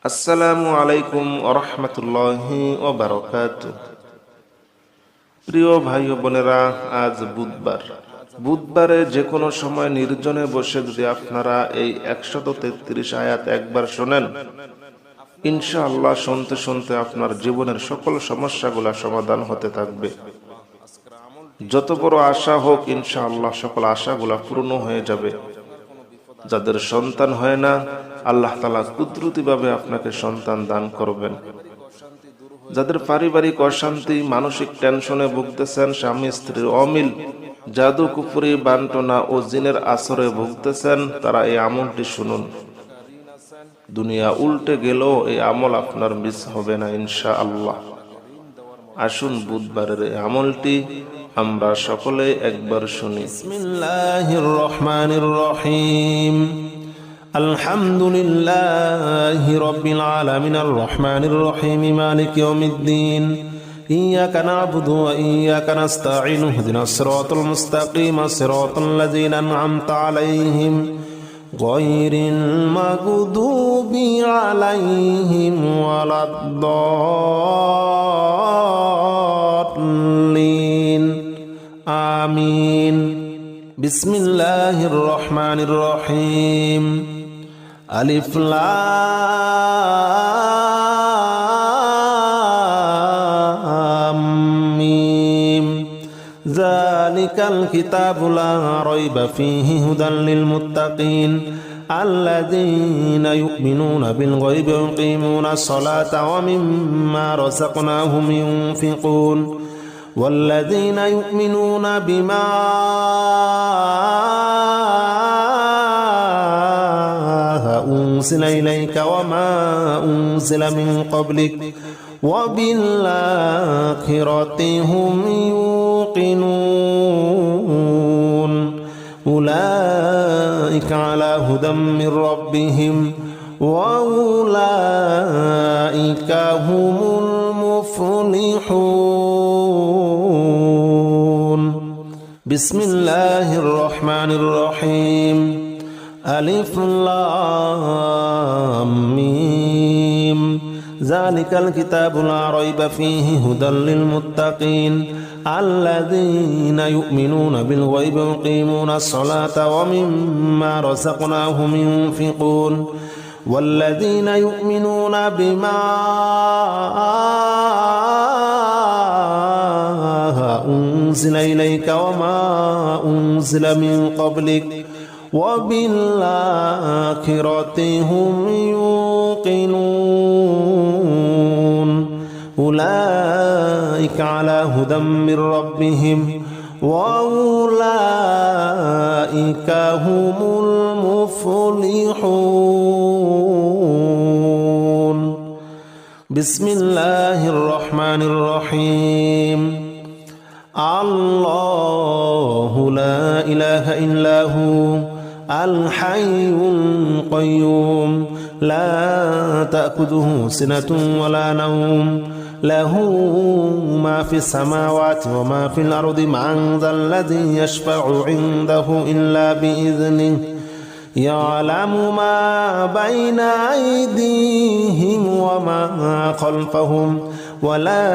আসসালামু আলাইকুম ওয়া রাহমাতুল্লাহি ওয়া বারাকাতুহু। প্রিয় ভাই ও বোনেরা, আজ বুধবারে যে কোনো সময় নির্জনে বসে যদি আপনারা এই 133 আয়াত একবার শোনেন, ইনশাআল্লাহ শুনতে শুনতে আপনার জীবনের সকল সমস্যাগুলো সমাধান হতে থাকবে। যত বড় আশা হোক, ইনশাআল্লাহ সকল আশাগুলা পূর্ণ হয়ে যাবে। যাদের সন্তান হয় না, আল্লাহ তাআলা কুদরতিভাবে আপনাকে সন্তান দান করবেন। যাদের পারিবারিক অশান্তি, মানসিক টেনশনে ভুগতেছেন, স্বামী স্ত্রীর অমিল, জাদু কুফরি বান্টনা ও জিনের আসরে ভুগতেছেন, তারা এই আমলটি শুনুন। দুনিয়া উল্টে গেলেও এই আমল আপনার মিস হবে না ইনশাআল্লাহ। আসুন বুধবারের এই আমলটি আমরা সকলে একবার শুনি। বিসমিল্লাহির রহমানির রহিম। আলহামদুলিল্লাহি রাব্বিল আলামিন আর রহমানির রহিম মালিকি ইয়াউমিদ্দিন। ইয়্যাকা না'বুদু ওয়া ইয়্যাকা নাস্তাঈন। ইহদিনাস সিরাতাল মুস্তাকিম, সিরাতাল লাযীনা আন'আমতা আলাইহিম গায়রিল মাগদুবি আলাইহিম ওয়ালাদ-দাল্লিন। আমিন। বিসমিল্লাহির রহমানির রহিম। আলিফ লাম মিম। যালিকাল কিতাবু লা রাইবা ফীহি হুদাল লিল মুত্তাকিন আল্লাযীনা ইউমিনুনা বিল গায়বি ওয়া ইউকিমুনাস সালাতা ওয়া মিম্মা রাযাকনাহুম ইউনফিকুন। والذين يؤمنون بما أنزل إليك وما أنزل من قبلك وبالآخرة هم يوقنون أولئك على هدى من ربهم وأولئك هم المفلحون. بسم الله الرحمن الرحيم. ألف لام ميم. ذلك الكتاب لا ريب فيه هدى للمتقين الذين يؤمنون بالغيب ويقيمون الصلاة ومما رزقناهم ينفقون. والذين يؤمنون بما أنزل إليك وما أنزل من قبلك وبالآخرة هم يوقنون أولئك على هدى من ربهم وأولئك هم المفلحون. بسم الله الرحمن الرحيم. الله لا إله إلا هو الحي القيوم لا تأخذه سنة ولا نوم له ما في السماوات وما في الأرض من ذا الذي يشفع عنده إلا بإذنه يعلم ما بين أيديهم وما خلفهم ولا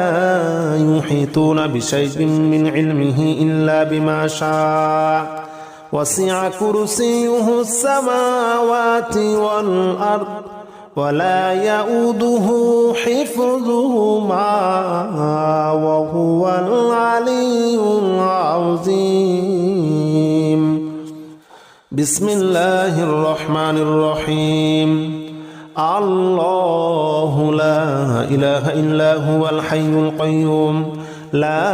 يحيطون بشيء من علمه إلا بما شاء وسع كرسيه السماوات والأرض ولا يؤوده حفظهما وهو العلي العظيم. بسم الله الرحمن الرحيم. الله لا إله إلا هو الحي القيوم لا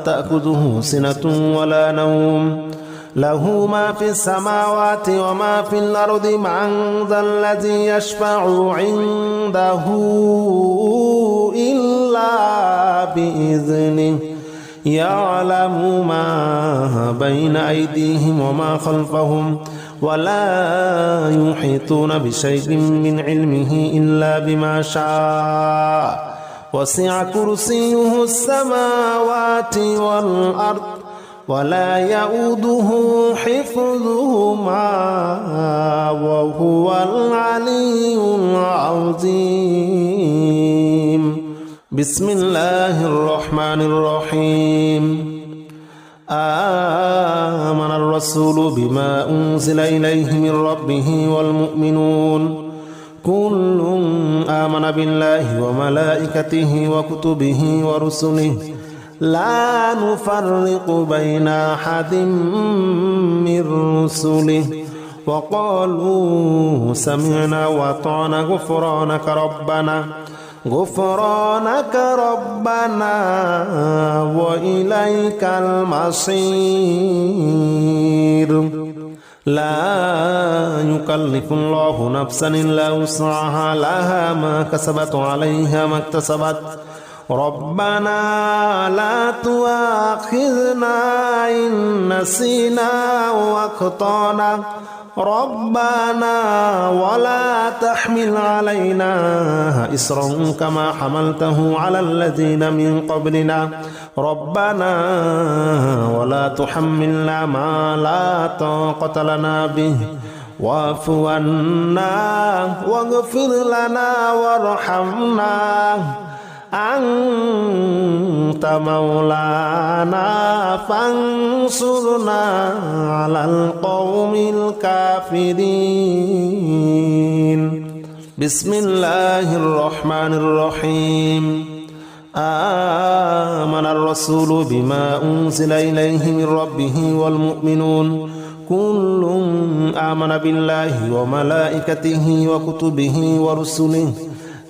تأخذه سنة ولا نوم له ما في السماوات وما في الأرض من ذا الذي يشفع عنده إلا بإذنه يعلم ما بين أيديهم وما خلفهم ولا يحيطون بشيء من علمه إلا بما شاء وسع كرسيه السماوات والأرض ولا يؤوده حفظهما وهو العلي العظيم. الرجيم بسم الله الرحمن الرحيم آمن الرسول بما أنزل إليه من ربه والمؤمنون كل آمن بالله وملائكته وكتبه ورسله لا نفرق بين أحد من رسله وقالوا سمعنا وأطعنا غفرانك ربنا وإليك المصير لا يكلف الله نفسا إلا وسعها لها ما كسبت عليها ما اكتسبت ربنا لا تؤاخذنا إن نسينا وأخطأنا ربنا ولا تحمل علينا إصرا كما حملته على الذين من قبلنا ربنا ولا تحملنا ما لا طاقة لنا به واعف عنا واغفر لنا وارحمنا أنت مولانا فانصرنا على القوم الكافرين بسم الله الرحمن الرحيم آمن الرسول بما أنزل إليه من ربه والمؤمنون كل آمن بالله وملائكته وكتبه ورسله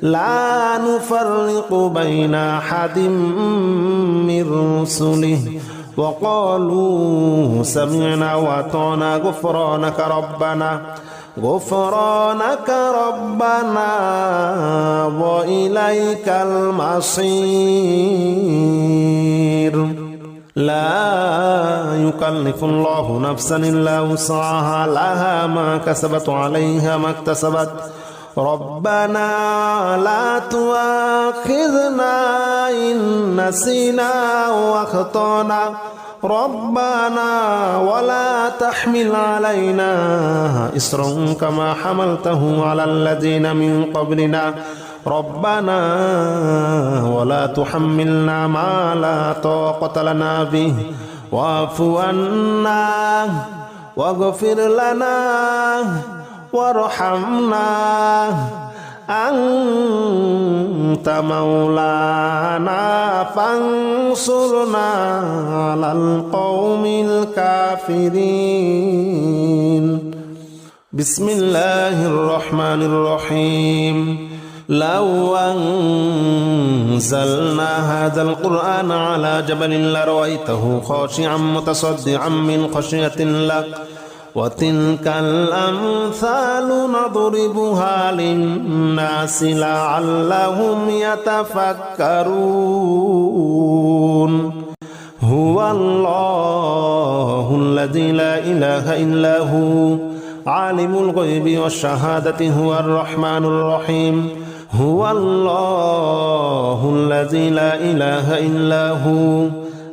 لا نفرق بين أحد من رسله وقالوا سمعنا وأطعنا غفرانك ربنا وإليك المصير لا يكلف الله نفسا إلا وسعها لها ما كسبت عليها ما اكتسبت ربنا لا تؤاخذنا إن نسينا وأخطأنا ربنا ولا تحمل علينا إصرا كما حملته على الذين من قبلنا ربنا ولا تحملنا ما لا طاقة لنا به واعف عنا واغفر لنا وارحمنا أنت مولانا فانصرنا على القوم الكافرين بسم الله الرحمن الرحيم لو أنزلنا هذا القرآن على جبل لرأيته خاشعا متصدعا من خشية الله وتلك الأمثال نضربها للناس لعلهم يتفكرون هو الله الذي لا إله إلا هو عالم الغيب والشهادة هو الرحمن الرحيم هو الله الذي لا إله إلا هو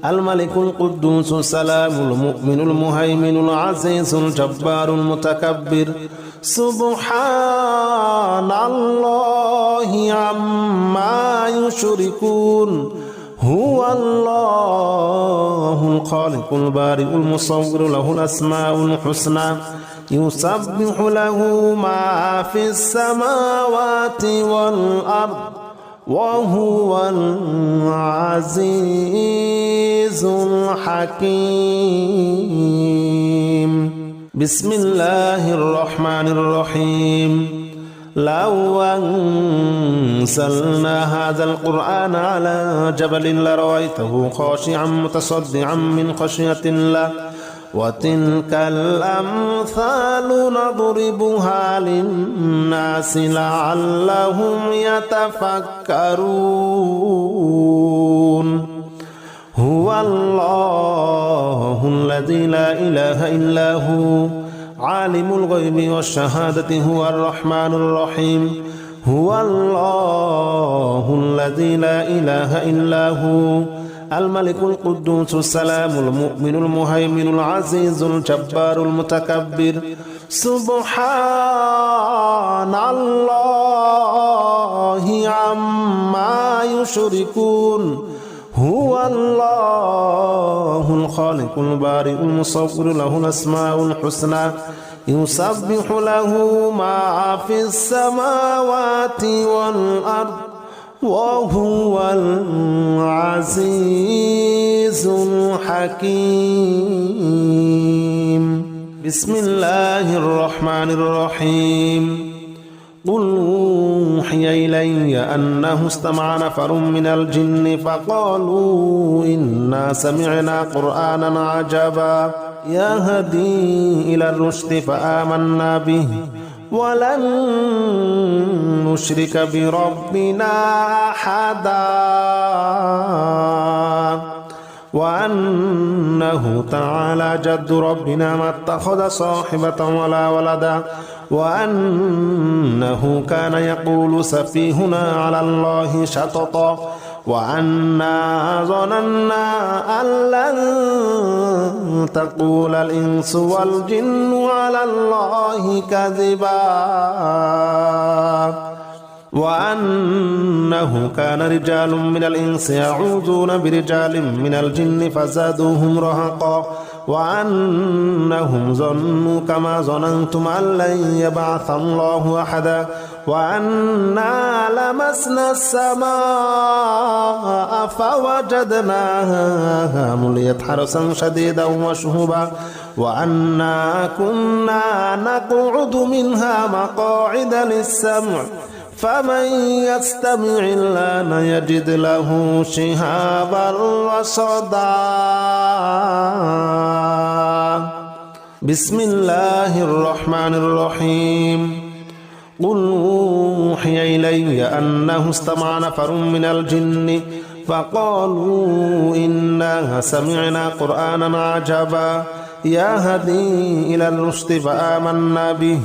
الملك القدوس السلام المؤمن المهيمن العزيز الجبار المتكبر سبحان الله عما يشركون هو الله الخالق البارئ المصور له الأسماء الحسنى يسبح له ما في السماوات والأرض وهو العزيز الحكيم بسم الله الرحمن الرحيم لو أنزلنا هذا القرآن على جبل لرأيته خاشعا متصدعا من خشية الله وتلك الأمثال نضربها للناس لعلهم يتفكرون هو الله الذي لا إله إلا هو عالم الغيب والشهادة هو الرحمن الرحيم هو الله الذي لا إله إلا هو الملك القدوس السلام المؤمن المهيمن العزيز الجبار المتكبر سبحان الله يشركون هو الله الخالق البارئ المصور له الأسماء الحسنى يسبح له ما في السماوات والأرض وهو العزيز الحكيم بسم الله الرحمن الرحيم قل أوحي إلي أنه استمع نفر من الجن فقالوا إنا سمعنا قرآنا عجبا يهدي إلى الرشد فآمنا به ولن نشرك بربنا أحدا وأنه تعالى جد ربنا ما اتخذ صاحبة ولا ولدا وأنه كان يقول سفيهنا على الله شططا وأنا ظننا أن لن تقول الإنس والجن على الله كذبا وأنه كان رجال من الإنس يعوذون برجال من الجن فزادوهم رهقا وأنهم ظنوا كما ظننتم أن لن يبعث الله أحدا وأنا لمسنا السماء فوجدناها مليت حرسا شديدا وشهبا وأنا كنا نقعد منها مقاعد للسمع فمن يستمع الآن يجد له شهابا رصدا بسم الله الرحمن الرحيم قل أوحي إلي أنه استمع نفر من الجن فقالوا إنا سمعنا قرآنا عجبا يهدي إلى الرشد فآمنا به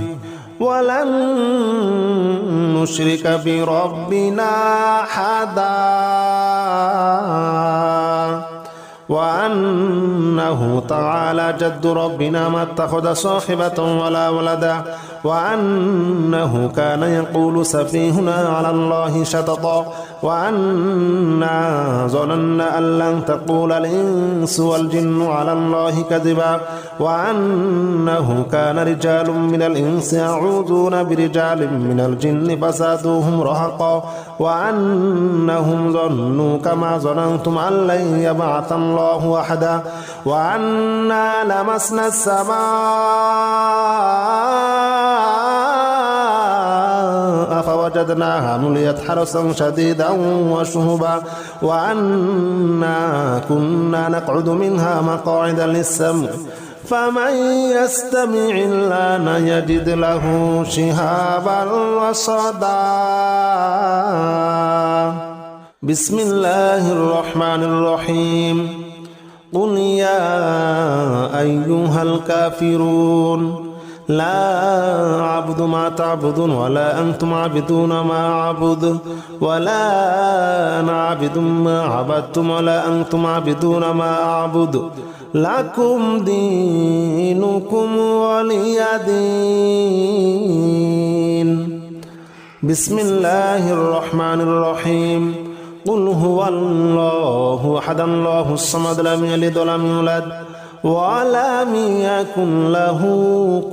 ولن نشرك بربنا أحدا وأنه تعالى جد ربنا ما اتخذ صاحبة ولا ولدا وأنه كان يقول سفيهنا على الله شططا وأنا ظننا أن لن تقول الإنس والجن على الله كذبا وأنه كان رجال من الإنس يعوذون برجال من الجن فزادوهم رهقا وأنهم ظنوا كما ظننتم أن لن يبعث الله أحدا وأنا لمسنا السماء فوجدناها مليت حرسا شديدا وشهبا وأنا كنا نقعد منها مقاعد للسمع فمن يستمع الآن يجد له شهابا رصدا بسم الله الرحمن الرحيم قل يا أيها الكافرون لا أعبد ما تعبدون ولا أنتم عابدون ما أعبد ولا أنا عابد ما عبدتم ولا أنتم عابدون ما أعبد لكم دينكم ولي دين بسم الله الرحمن الرحيم قل هو الله أحد الله الصمد لم يلد ولم يولد ولم يكن له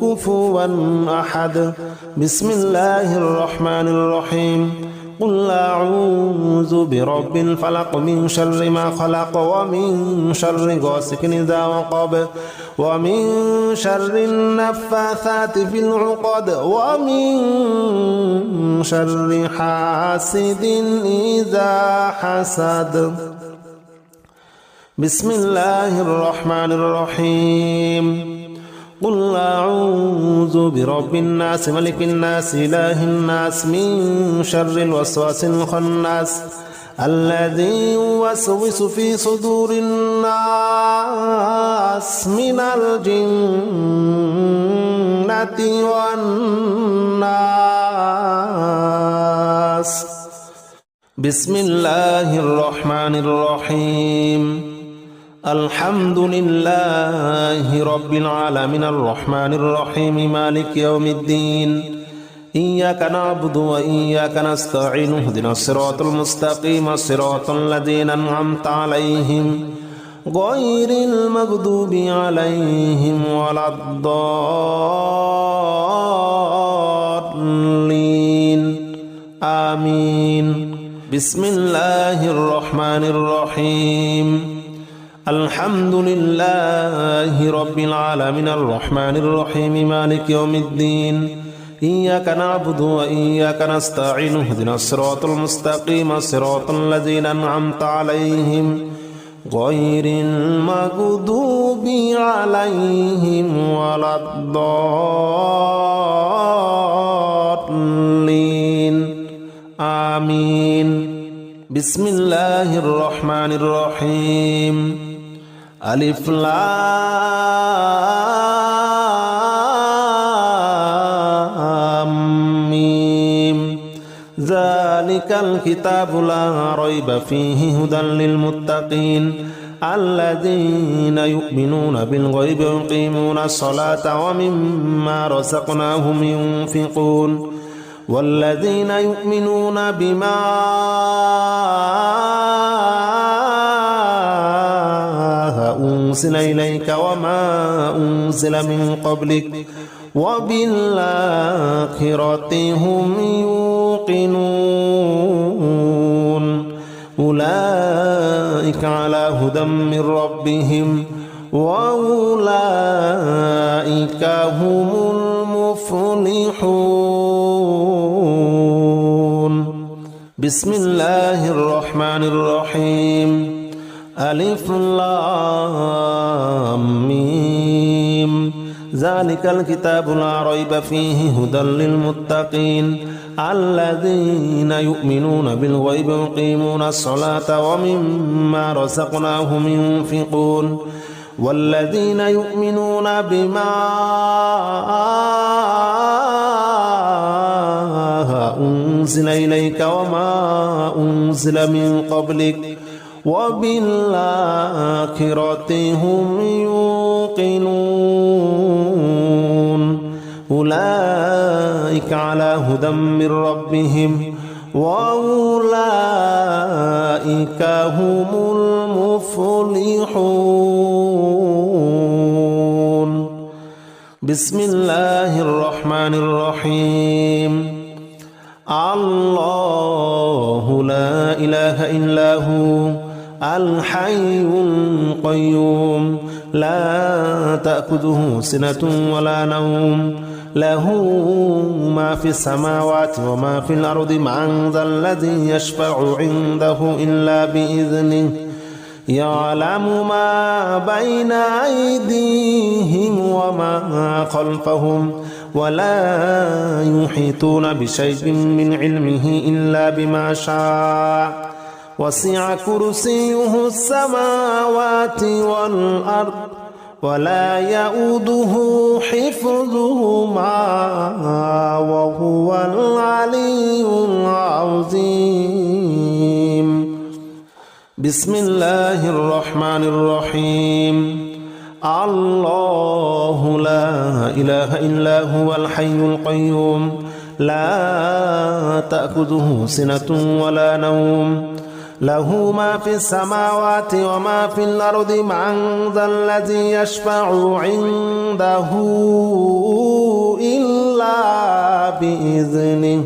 كفوا أحد بسم الله الرحمن الرحيم قل أعوذ برب الفلق من شر ما خلق ومن شر غاسق إذا وقب ومن شر النفاثات في العقد ومن شر حاسد إذا حسد بسم الله الرحمن الرحيم قل أعوذ برب الناس ملك الناس إله الناس من شر الوسواس الخناس الذي يوسوس في صدور الناس من الجنة والناس بسم الله الرحمن الرحيم الحمد لله رب العالمين الرحمن الرحيم مالك يوم الدين إياك نعبد وإياك نستعين اهدنا الصراط المستقيم صراط الذين أنعمت عليهم غير المغضوب عليهم ولا الضالين آمين بسم الله الرحمن الرحيم الحمد لله رب العالمين الرحمن الرحيم مالك يوم الدين إياك نعبد وإياك نستعين اهدنا الصراط المستقيم صراط الذين أنعمت عليهم غير المغضوب عليهم ولا الضالين آمين بسم الله الرحمن الرحيم ألف لام ميم ذلك الكتاب لا ريب فيه هدى للمتقين الذين يؤمنون بالغيب ويقيمون الصلاة ومما رزقناهم ينفقون والذين يؤمنون بما أنزل إليك وما أنزل من قبلك وبالآخرة هم يوقنون أولئك على هدى من ربهم وأولئك هم المفلحون بسم الله الرحمن الرحيم ألف لام ميم ذلك الكتاب لا ريب فيه هدى للمتقين الذين يؤمنون بالغيب ويقيمون الصلاة ومما رزقناهم ينفقون والذين يؤمنون بما أنزل إليك وما أنزل من قبلك وبالآخرة هم يوقنون أولئك على هدى من ربهم وأولئك هم المفلحون بسم الله الرحمن الرحيم الله لا إله إلا هو الحي القيوم لا تأخذه سنة ولا نوم له ما في السماوات وما في الأرض من ذا الذي يشفع عنده إلا بإذنه يعلم ما بين أيديهم وما خلفهم ولا يحيطون بشيء من علمه إلا بما شاء وسع كرسيه السماوات والأرض ولا يؤوده حفظهما وهو العلي العظيم بسم الله الرحمن الرحيم الله لا إله إلا هو الحي القيوم لا تأخذه سنة ولا نوم له ما في السماوات وما في الأرض من ذا الذي يشفع عنده إلا بإذنه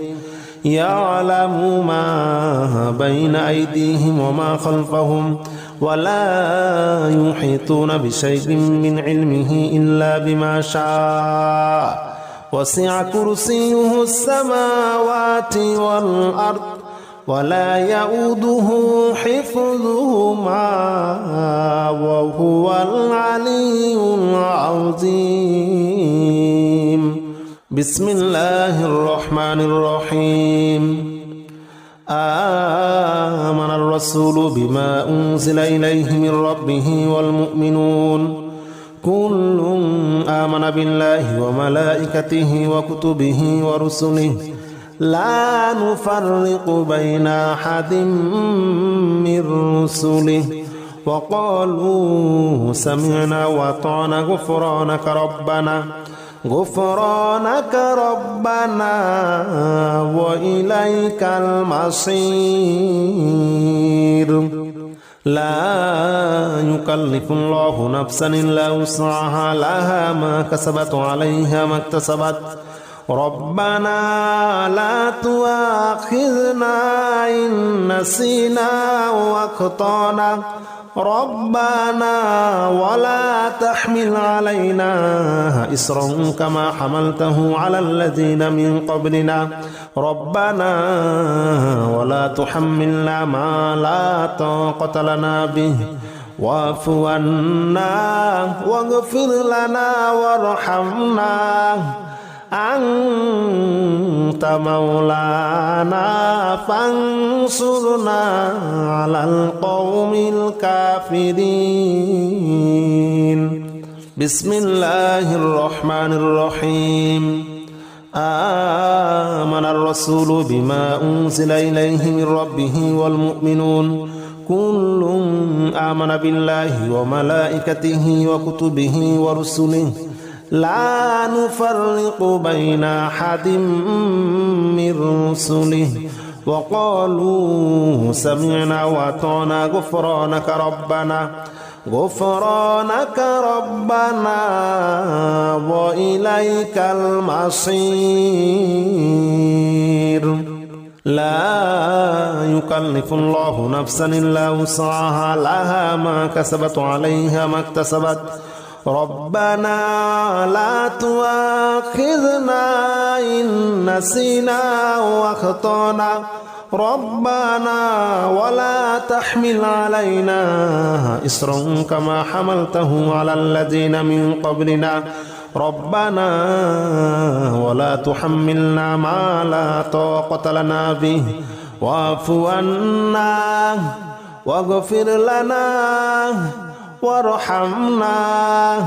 يعلم ما بين أيديهم وما خلفهم ولا يحيطون بشيء من علمه إلا بما شاء وسع كرسيه السماوات والأرض ولا يؤوده حفظهما وهو العلي العظيم بسم الله الرحمن الرحيم آمن الرسول بما أنزل إليه من ربه والمؤمنون كل آمن بالله وملائكته وكتبه ورسله لا نفرق بين أحد من رسله وقالوا سمعنا وأطعنا غفرانك ربنا غفرانك ربنا وإليك المصير لا يكلف الله نفسا إلا وسعها لها ما كسبت وعليها ما اكتسبت ربنا لا تؤاخذنا إن نسينا واخطأنا ربنا ولا تحمل علينا إصرا كما حملته على الذين من قبلنا ربنا ولا تحملنا ما لا طاقة لنا به واعف عنا واغفر لنا وارحمنا أنت مولانا فانصرنا على القوم الكافرين بسم الله الرحمن الرحيم آمن الرسول بما أنزل إليه من ربه والمؤمنون كل آمن بالله وملائكته وكتبه ورسله لا نفرق بين أحد من رسله وقالوا سمعنا وأطعنا غفرانك ربنا وإليك المصير لا يكلف الله نفسا إلا وسعها لها ما كسبت وعليها ما اكتسبت ربنا لا تؤاخذنا إن نسينا واخطأنا ربنا ولا تحمل علينا إصرا كما حملته على الذين من قبلنا ربنا ولا تحملنا ما لا طاقة لنا به واعف عنا واغفر لنا وارحمنا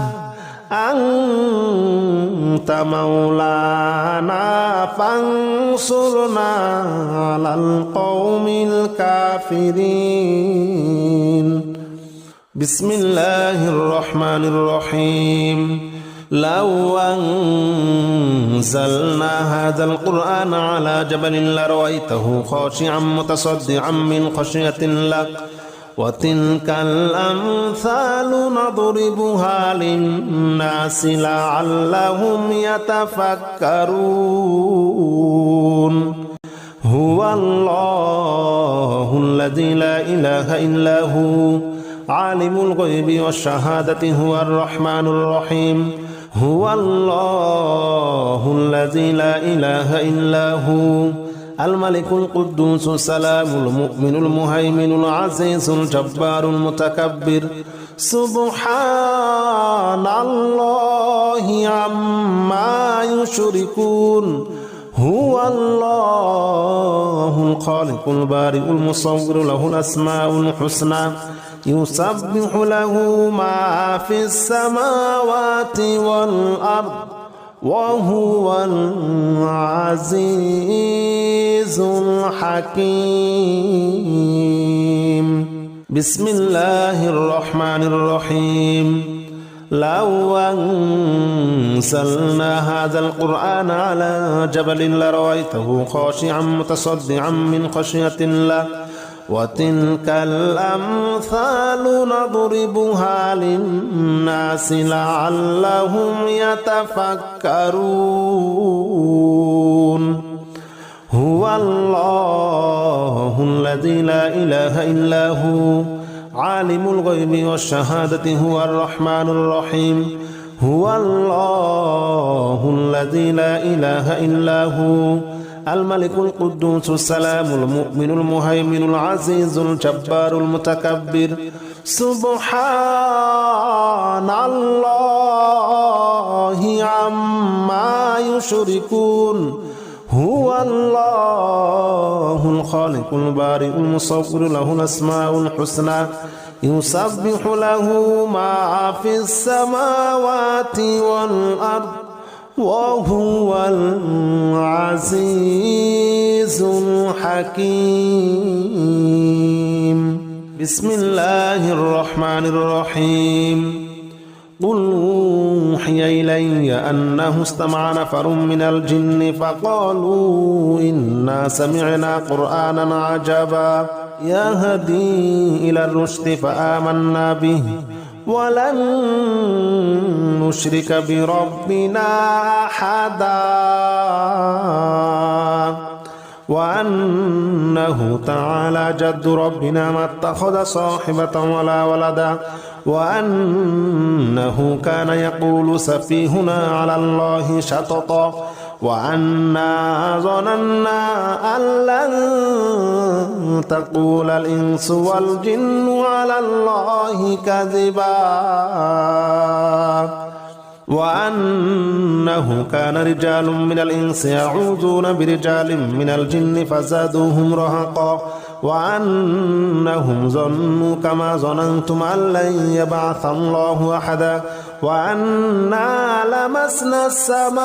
أنت مولانا فانصرنا على القوم الكافرين بسم الله الرحمن الرحيم لو أنزلنا هذا القرآن على جبل لرأيته خاشعا متصدعا من خشية الله وتلك الأمثال نضربها للناس لعلهم يتفكرون هو الله الذي لا إله إلا هو عالم الغيب والشهادة هو الرحمن الرحيم هو الله الذي لا إله إلا هو الملك القدوس السلام المؤمن المهيمن العزيز الجبار المتكبر سبحان الله عما يشركون هو الله الخالق البارئ المصور له الأسماء الحسنى يسبح له ما في السماوات والأرض وهو العزيز الحكيم بسم الله الرحمن الرحيم لو أنزلنا هذا القرآن على جبل لرأيته خاشعا متصدعا من خشية الله وتلك الأمثال نضربها للناس لعلهم يتفكرون هو الله الذي لا إله إلا هو عالم الغيب والشهادة هو الرحمن الرحيم هو الله الذي لا إله إلا هو الملك القدوس السلام المؤمن المهيمن العزيز الجبار المتكبر سبحان الله عما يشركون هو الله الخالق البارئ المصور له الأسماء الحسنى يسبح له ما في السماوات والأرض وهو العزيز الحكيم بسم الله الرحمن الرحيم قل أوحي إلي أنه استمع نفر من الجن فقالوا إنا سمعنا قرآنا عجبا يهدي إلى الرشد فآمنا به ولن نشرك بربنا أحدا وأنه تعالى جد ربنا ما اتخذ صاحبة ولا ولدا وأنه كان يقول سفيهنا على الله شططا وأنا ظننا أن لن تقول الإنس والجن على الله كذبا وأنه كان رجال من الإنس يعوذون برجال من الجن فزادوهم رهقا وأنهم ظنوا كما ظننتم أن لن يبعث الله أحدا وأنا لمسنا السماء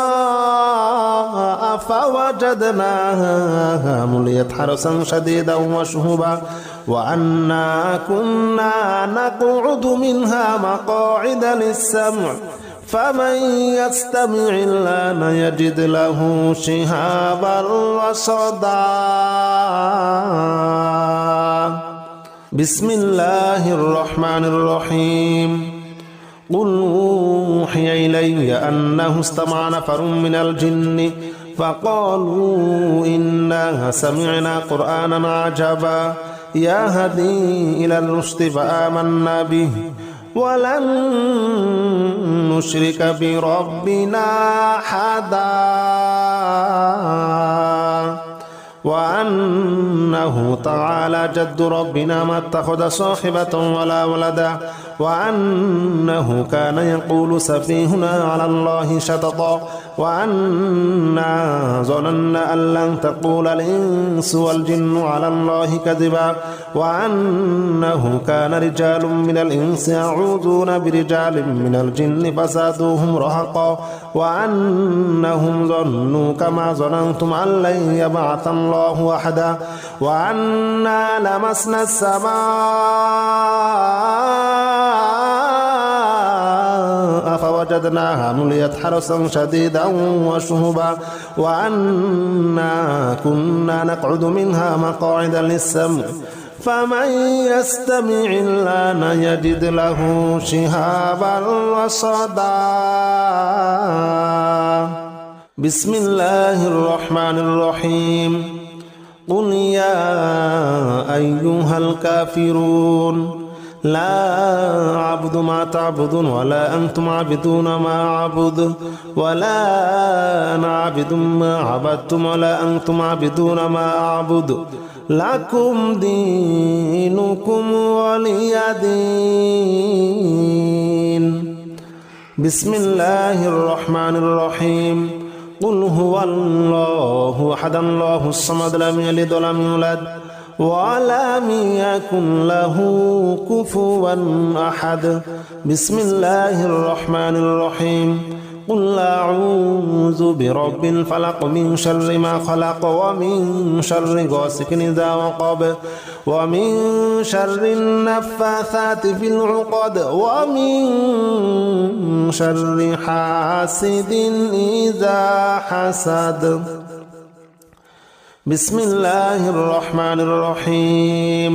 فوجدناها مليت حرسا شديدا وشهبا وأنا كنا نقعد منها مقاعد للسمع فمن يستمع الآن يجد له شهابا رصدا بسم الله الرحمن الرحيم قل أوحي إلي أنه استمع نفر من الجن فقالوا إنا سمعنا قرآنا عجبا يهدي إلى الرشد فآمنا به ولن نشرك بربنا أحدا وأنه تعالى جد ربنا ما اتخذ صاحبة ولا ولدا وأنه كان يقول سفيهنا على الله شططا وأنا ظننا أن لن تقول الإنس والجن على الله كذبا وأنه كان رجال من الإنس يعوذون برجال من الجن فزادوهم رهقا وأنهم ظنوا كما ظننتم أن لن يبعث الله أحدا وأنا لمسنا السماء فوجدناها مليت حرسا شديدا وشهبا وأنا كنا نقعد منها مقاعد للسمع فمن يستمع الآن يجد له شهابا رصدا بسم الله الرحمن الرحيم قل يا أيها الكافرون لا أعبد ما تعبدون ولا أنتم عابدون ما أعبد ولا أنا عابد ما عبدتم ولا أنتم عابدون ما أعبد لكم دينكم ولي دين بسم الله الرحمن الرحيم قل هو الله أحد الله الصمد لم يلد ولم يولد ولم يكن له كفوا أحد بسم الله الرحمن الرحيم قل أعوذ برب الفلق من شر ما خلق ومن شر غاسق إذا وقب ومن شر النفاثات في العقد ومن شر حاسد إذا حسد بسم الله الرحمن الرحيم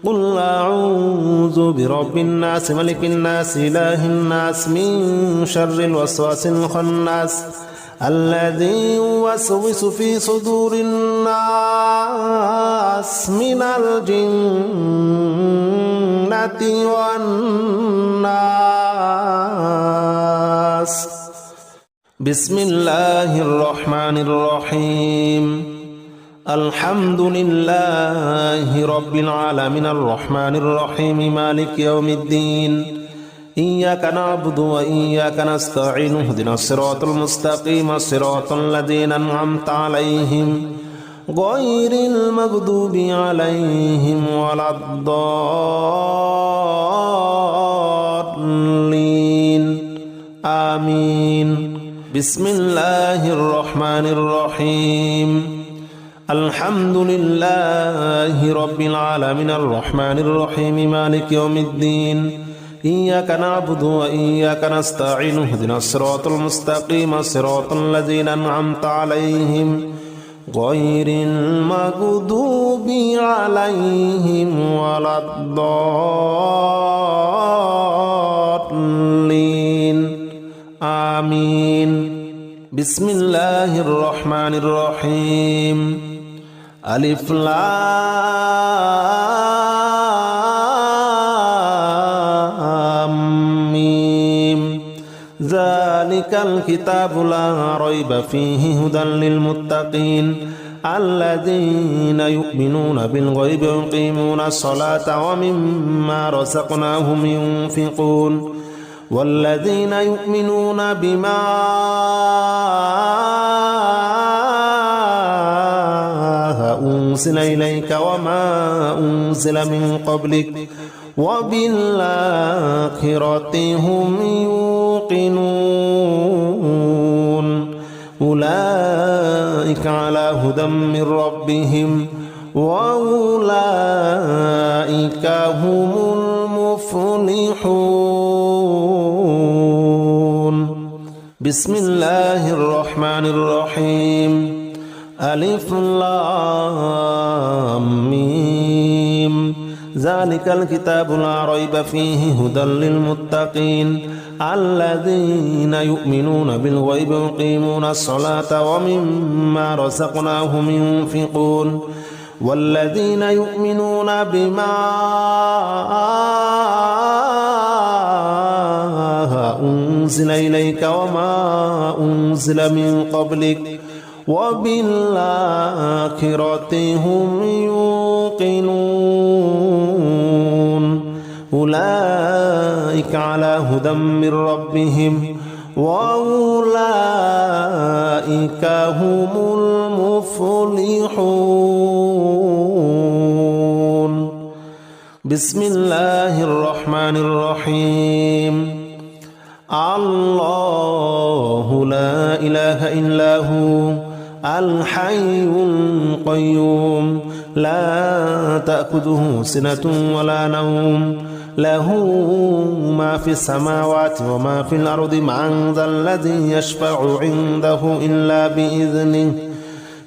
قل أعوذ برب الناس ملك الناس إله الناس من شر الوسواس الخناس الذي يوسوس في صدور الناس من الجنة والناس بسم الله الرحمن الرحيم الحمد لله رب العالمين الرحمن الرحيم مالك يوم الدين إياك نعبد وإياك نستعين اهدنا الصراط المستقيم صراط الذين أنعمت عليهم غير المغضوب عليهم ولا الضالين آمين بسم الله الرحمن الرحيم الحمد لله رب العالمين الرحمن الرحيم مالك يوم الدين إياك نعبد وإياك نستعين اهدنا الصراط المستقيم صراط الذين أنعمت عليهم غير المغضوب عليهم ولا الضالين آمين. بسم الله الرحمن الرحيم. ألف لام ميم. ذلك الكتاب لا ريب فيه هدى للمتقين الذين يؤمنون بالغيب ويقيمون الصلاة ومما رزقناهم ينفقون والذين يؤمنون بما أنزل إليك وما أنزل من قبلك وبالآخرة هم يوقنون أولئك على هدى من ربهم وأولئك هم المفلحون. بسم الله الرحمن الرحيم. ألف لام ميم. ذلك الكتاب لا ريب فيه هدى للمتقين الذين يؤمنون بالغيب ويقيمون الصلاة ومما رزقناهم ينفقون والذين يؤمنون بما أنزل إليك وما أنزل من قبلك وبالآخرة هم يوقنون أولئك على هدى من ربهم وأولئك هم المفلحون. بسم الله الرحمن الرحيم. الله لا إله إلا هو الحي القيوم لا تأخذه سنة ولا نوم له ما في السماوات وما في الأرض من ذا الذي يشفع عنده إلا بإذنه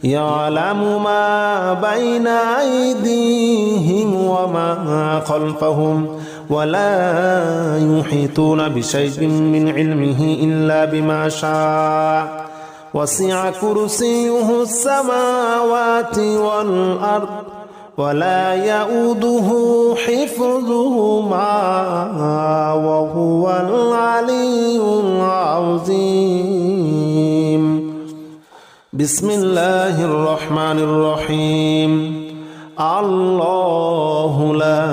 يعلم ما بين أيديهم وما خلفهم ولا يحيطون بشيء من علمه إلا بما شاء وسع كرسيه السماوات والأرض ولا يؤوده حفظهما وهو العلي العظيم. بسم الله الرحمن الرحيم. الله لا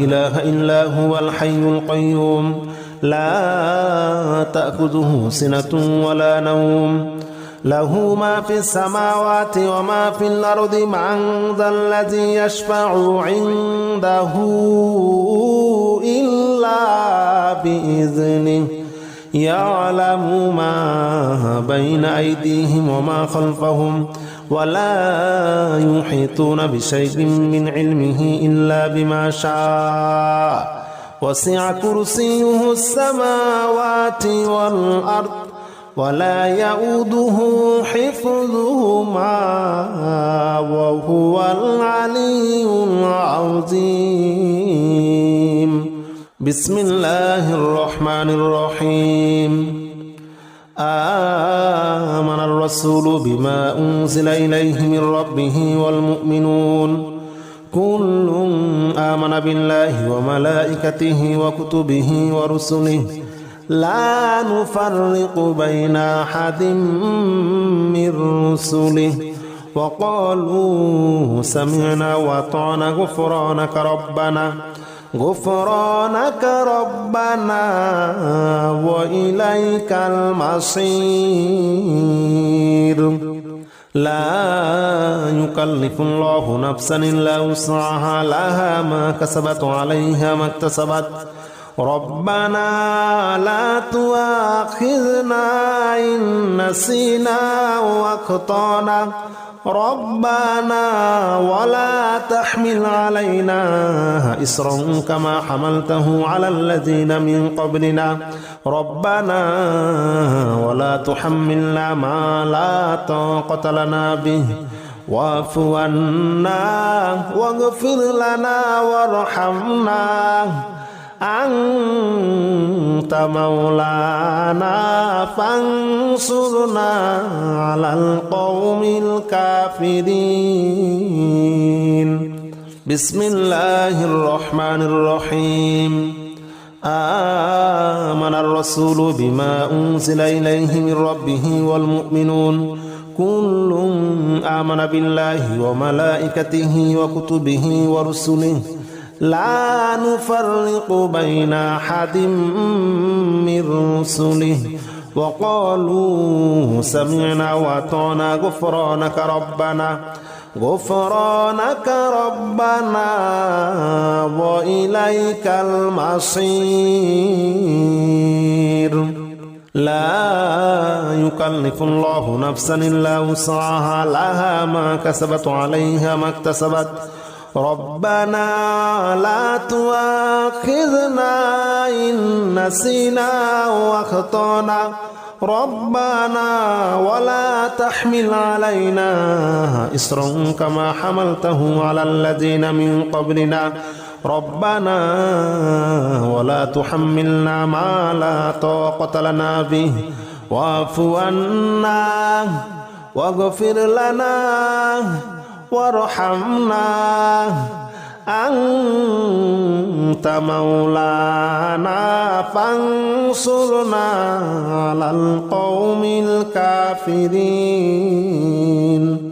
إله إلا هو الحي القيوم لا تأخذه سنة ولا نوم له ما في السماوات وما في الأرض من ذا الذي يشفع عنده إلا بإذنه يعلم ما بين أيديهم وما خلفهم ولا يحيطون بشيء من علمه إلا بما شاء وسع كرسيه السماوات والأرض ولا يؤوده حفظهما وهو العلي العظيم. بسم الله الرحمن الرحيم. آمن الرسول بما أنزل إليه من ربه والمؤمنون كل آمن بالله وملائكته وكتبه ورسله لا نفرق بين أحد من رسله وقالوا سمعنا وأطعنا غفرانك ربنا وإليك المصير. لا يكلف الله نفسا إلا وسعها لها ما كسبت وعليها ما اكتسبت ربنا لا تؤاخذنا إن نسينا وأخطأنا ربنا ولا تحمل علينا إصرا كما حملته على الذين من قبلنا ربنا ولا تحملنا ما لا طاقة لنا به واعف عنا واغفر لنا وارحمنا أنت مولانا فانصرنا على القوم الكافرين بسم الله الرحمن الرحيم آمن الرسول بما أنزل إليه من ربه والمؤمنون كل آمن بالله وملائكته وكتبه ورسله لا نفرق بين أحد من رسله وقالوا سمعنا وأطعنا غفرانك ربنا وإليك المصير لا يكلف الله نفسا إلا وسعها لها ما كسبت عليها ما اكتسبت ربنا لا تؤاخذنا إن نسينا وأخطأنا ربنا ولا تحمل علينا إصرا كما حملته على الذين من قبلنا ربنا ولا تحملنا ما لا طاقة لنا به واعف عنا واغفر لنا وارحمنا أنت مولانا فانصرنا على القوم الكافرين